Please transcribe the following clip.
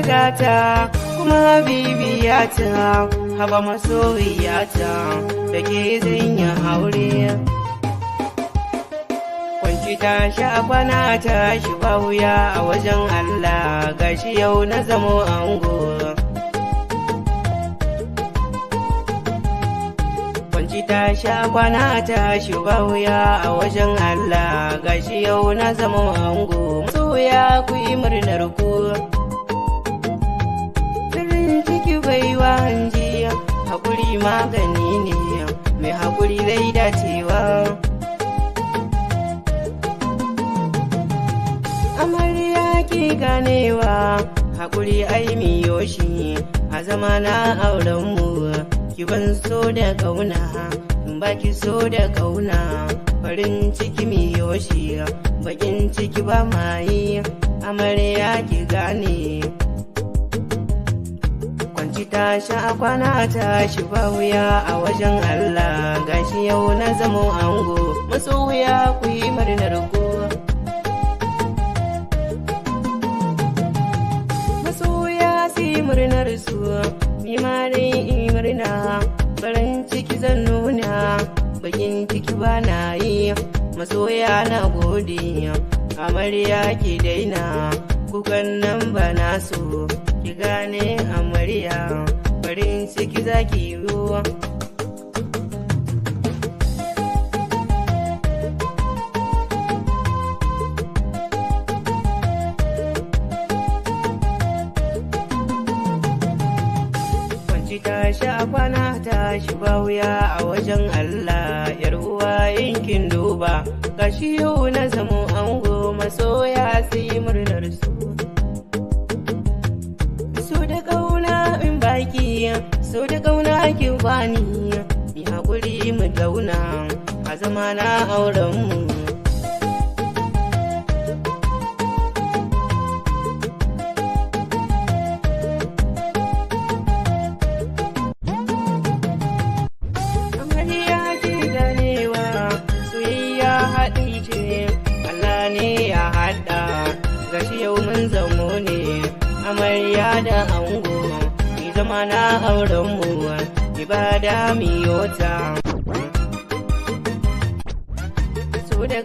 gata kuma habibiyata, haba masoyiyata da ke zan yi aure. Kwanci tashi a kwana tashi ba wuya a wajen Allah, gashi yau na zamo ango. Kwanci tashi a kwana tashi ba wuya a wajen Allah, gashi yau na zamo ango. Masoya ku yi murnar ku, farin ciki baiwa hanji, haƙuri magani ne, mai haƙuri zai dacewa. Amarya ki ganewa, haƙuri ai miyo shi, a zamana aurenmu, ki ban so da ƙauna, in baki so da ƙauna, farin ciki miyo shi, bakin ciki ba ma yi, amarya ki gane. Kwanci tashi a kwana tashi ba wuya a wajen Allah, gashi yau na zamo ango. Masoya ku yi murnar ku, masoya su yi murnar su, ni ma dai in murna, farin ciki zan nuna, bakin ciki ba na yi, masoya na gode, amarya ki daina, kukan nan ba na so, ki gane amarya, farin ciki za ki yi ruwa. Kwanci tashi a kwana tashi ba wuya a wajen Allah, yar uwa yankin duba, gashi yau na zamo ango. Masoya su yi murnar su, so da ƙauna in baki, so da ƙauna ki bani, mi haƙuri mu zauna a zamana aurenmu. Amarya ki ganewa, soyayya haɗi ce, Allah ne ya haɗa, gashi yau mun zamo ne, amarya da ango, ni zama na aurenmu, ibada miyota. So da